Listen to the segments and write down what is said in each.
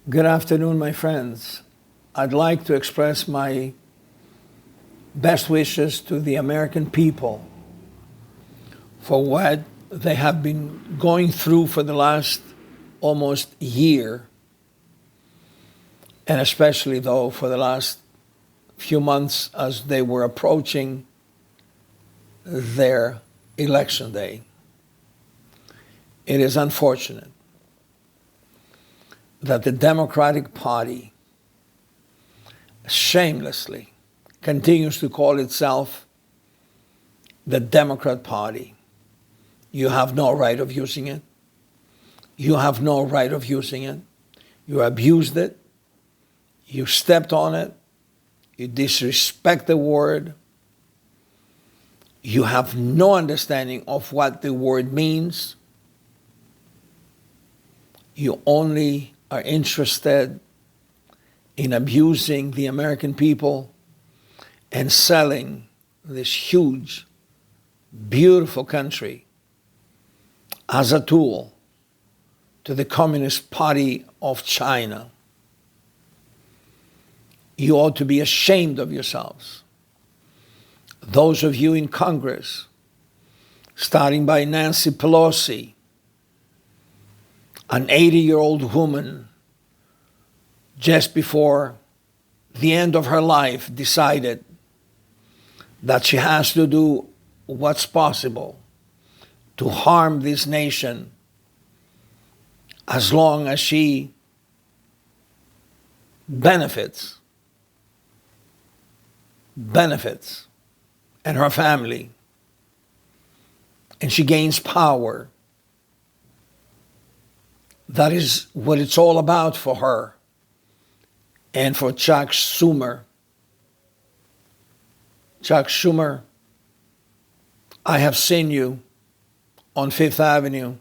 Good afternoon, my friends. I'd like to express my best wishes to the American people for what they have been going through for the last almost year, and especially, though, for the last few months as they were approaching their election day. It is unfortunate that the Democratic Party shamelessly continues to call itself the Democrat Party. You have no right of using it. You have no right of using it. You abused it. You stepped on it. You disrespect the word. You have no understanding of what the word means. You only are interested in abusing the American people and selling this huge, beautiful country as a tool to the Communist Party of China. You ought to be ashamed of yourselves. Those of you in Congress, starting by Nancy Pelosi, an 80-year-old woman just before the end of her life decided that she has to do what's possible to harm this nation as long as she benefits and her family, and she gains power. That is what it's all about for her and for Chuck Schumer. Chuck Schumer, I have seen you on Fifth Avenue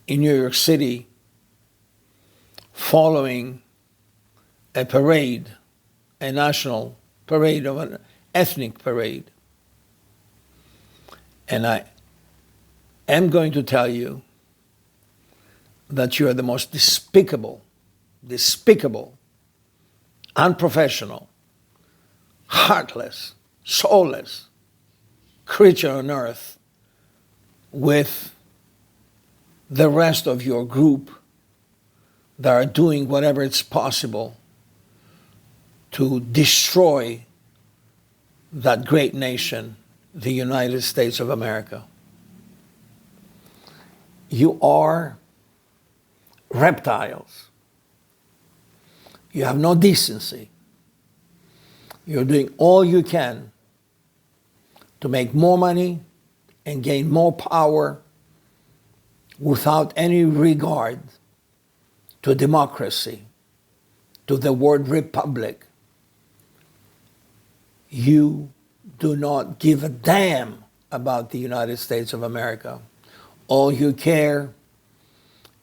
in New York City following a parade, a national parade, of an ethnic parade. And I am going to tell you that you are the most despicable, unprofessional, heartless, soulless creature on earth, with the rest of your group that are doing whatever it's possible to destroy that great nation, the United States of America. You are reptiles. You have no decency. You're doing all you can to make more money and gain more power without any regard to democracy, to the word republic. You do not give a damn about the United States of America. All you care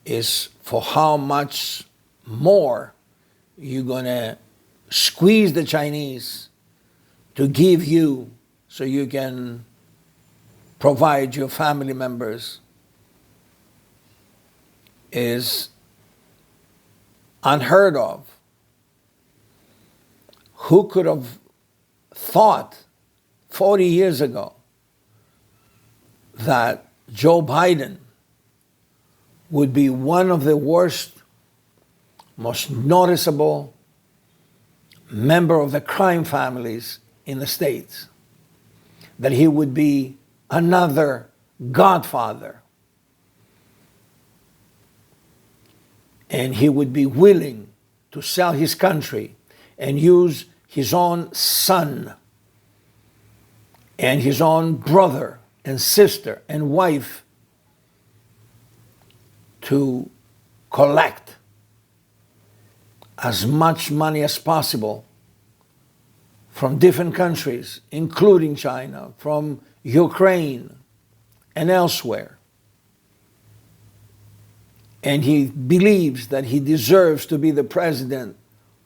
is for how much more you're going to squeeze the Chinese to give you so you can provide your family members is unheard of. Who could have thought 40 years ago that Joe Biden would be one of the worst, most noticeable member of the crime families in the States, that he would be another godfather, and he would be willing to sell his country and use his own son and his own brother and sister and wife to collect as much money as possible from different countries, including China, from Ukraine and elsewhere. And he believes that he deserves to be the president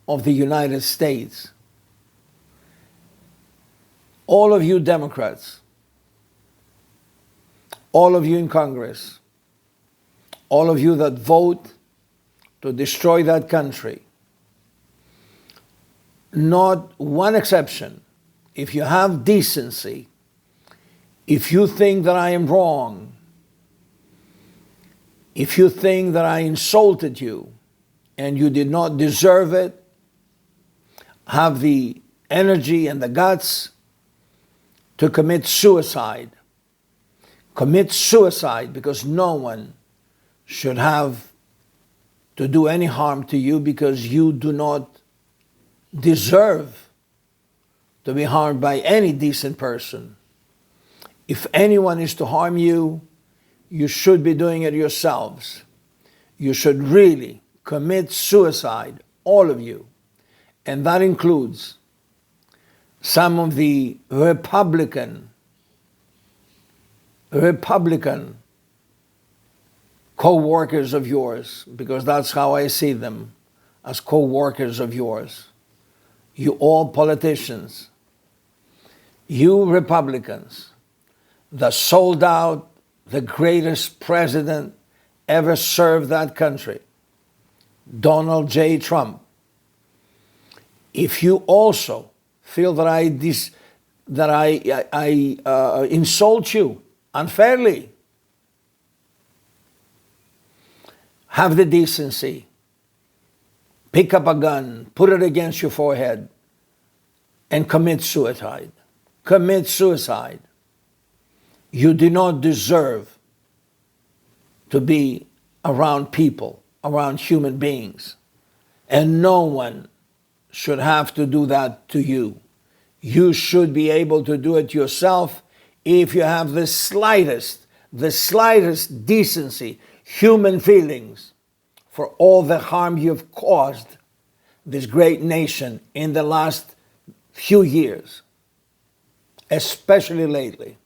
of the United States. All of you Democrats, all of you in Congress, all of you that vote to destroy that country. Not one exception. If you have decency, if you think that I am wrong, if you think that I insulted you and you did not deserve it, have the energy and the guts to commit suicide. Commit suicide, because no one should have to do any harm to you, because you do not deserve to be harmed by any decent person. If anyone is to harm you, you should be doing it yourselves. You should really commit suicide, all of you. And that includes some of the Republican co-workers of yours, because that's how I see them, as co-workers of yours. You all politicians, you Republicans that sold out the greatest president ever served that country, Donald J. Trump. If you also feel that I insult you unfairly, have the decency, pick up a gun, put it against your forehead, and commit suicide. Commit suicide. You do not deserve to be around people, around human beings. And no one should have to do that to you. You should be able to do it yourself if you have the slightest decency, human feelings for all the harm you've caused this great nation in the last few years, especially lately,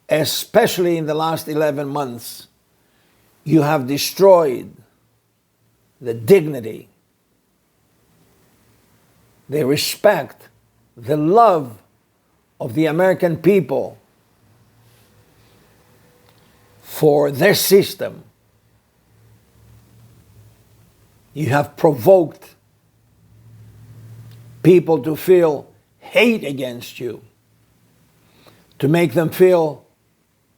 especially in the last 11 months. You have destroyed the dignity, the respect, the love of the American people for their system. You have provoked people to feel hate against you, to make them feel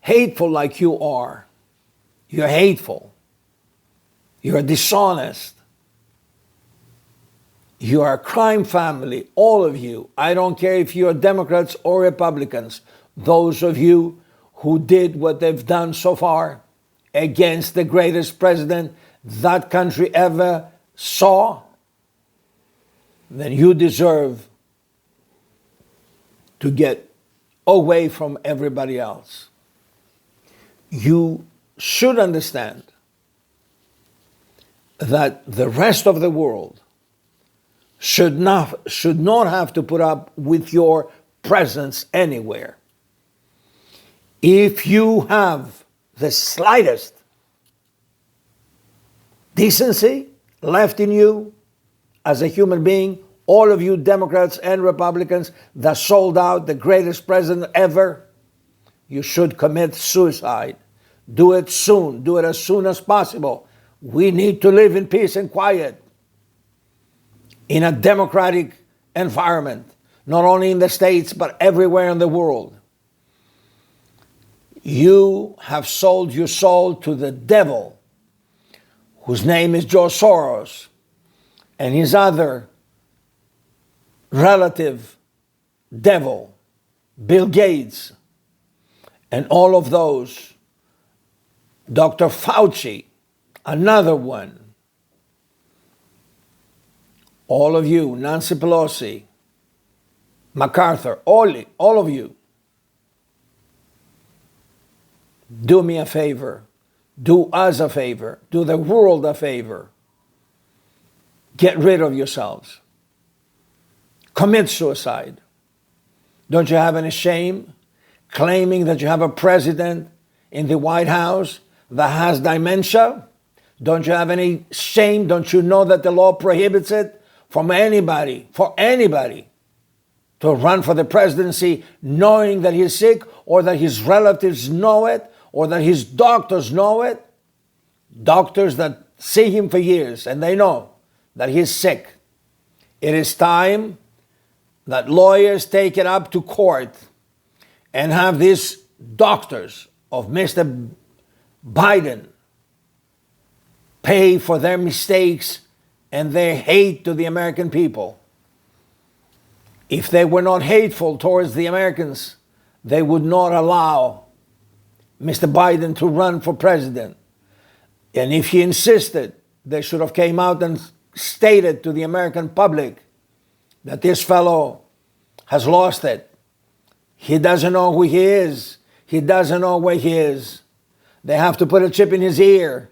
hateful like you are. You're hateful. You're dishonest. You are a crime family, all of you. I don't care if you're Democrats or Republicans. Those of you who did what they've done so far against the greatest president that country ever saw, then you deserve to get away from everybody else. You should understand that the rest of the world should not have to put up with your presence anywhere. If you have the slightest decency left in you as a human being, all of you Democrats and Republicans that sold out the greatest president ever, you should commit suicide. Do it soon. Do it as soon as possible. We need to live in peace and quiet in a democratic environment, not only in the States, but everywhere in the world. You have sold your soul to the devil, whose name is George Soros, and his other relative devil, Bill Gates, and all of those, Dr. Fauci, another one, all of you, Nancy Pelosi, MacArthur, all of you, do me a favor, do us a favor, do the world a favor. Get rid of yourselves. Commit suicide. Don't you have any shame claiming that you have a president in the White House that has dementia? Don't you have any shame? Don't you know that the law prohibits it from anybody, for anybody, to run for the presidency knowing that he's sick, or that his relatives know it, or that his doctors know it? Doctors that see him for years and they know that he's sick, it is time that lawyers take it up to court and have these doctors of Mr. Biden pay for their mistakes and their hate to the American people. If they were not hateful towards the Americans, they would not allow Mr. Biden to run for president. And if he insisted, they should have came out and stated to the American public that this fellow has lost it. He doesn't know who he is. He doesn't know where he is. They have to put a chip in his ear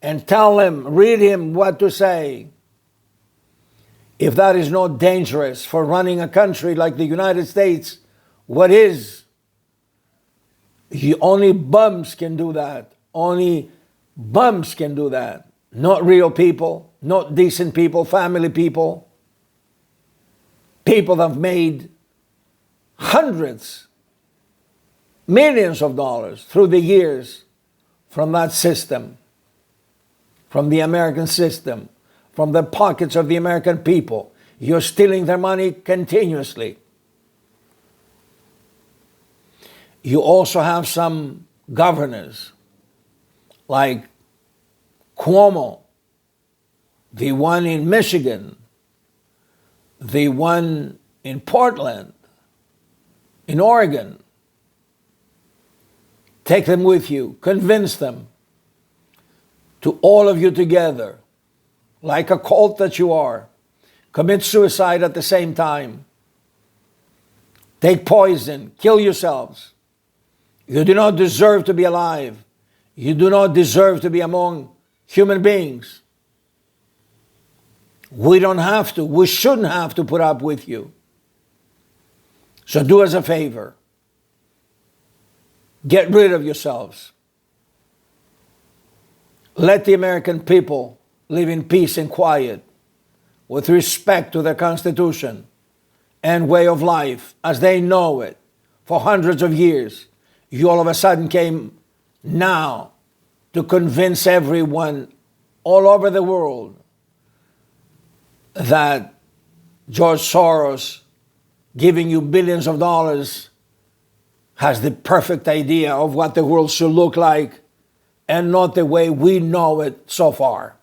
and tell him, read him what to say. If that is not dangerous for running a country like the United States, what is? Only bums can do that. Only bums can do that. Not real people, not decent people, family people. People that have made hundreds, millions of dollars through the years from that system, from the American system, from the pockets of the American people. You're stealing their money continuously. You also have some governors like Cuomo, the one in Michigan, the one in Portland, in Oregon. Take them with you, convince them to all of you together, like a cult that you are, commit suicide at the same time. Take poison, kill yourselves. You do not deserve to be alive. You do not deserve to be among human beings. We don't have to, we shouldn't have to put up with you. So do us a favor. Get rid of yourselves. Let the American people live in peace and quiet with respect to their Constitution and way of life as they know it for hundreds of years. You all of a sudden came now to convince everyone all over the world that George Soros, giving you billions of dollars, has the perfect idea of what the world should look like and not the way we know it so far.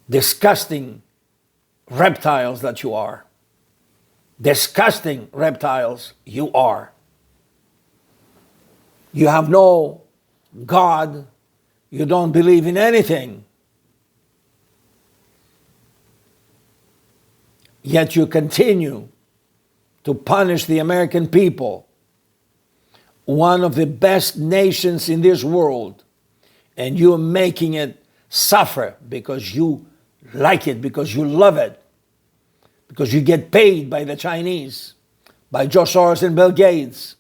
Disgusting reptiles that you are. Disgusting reptiles you are. You have no God. You don't believe in anything. Yet you continue to punish the American people, one of the best nations in this world, and you're making it suffer because you like it, because you love it, because you get paid by the Chinese, by George Soros and Bill Gates,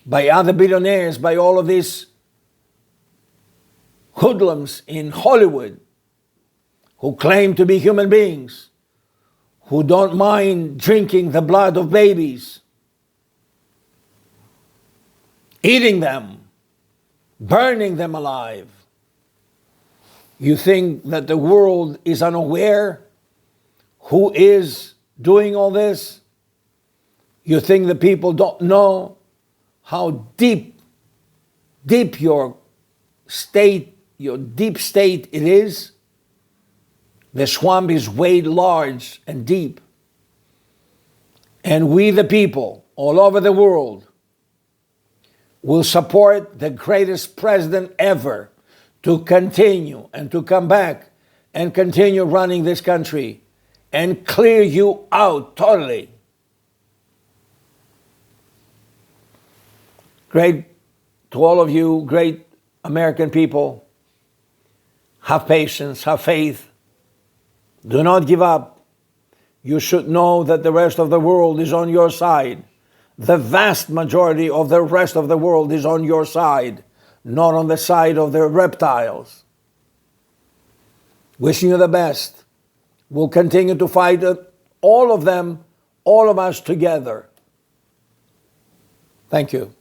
by other billionaires, by all of these hoodlums in Hollywood who claim to be human beings, who don't mind drinking the blood of babies, eating them, burning them alive. You think that the world is unaware who is doing all this? You think the people don't know how deep your state, your deep state it is? The swamp is way large and deep. And we, the people, all over the world, will support the greatest president ever to continue and to come back and continue running this country and clear you out totally. Great to all of you, great American people. Have patience, have faith. Do not give up. You should know that the rest of the world is on your side. The vast majority of the rest of the world is on your side, not on the side of the reptiles. Wishing you the best. We'll continue to fight all of them, all of us together. Thank you.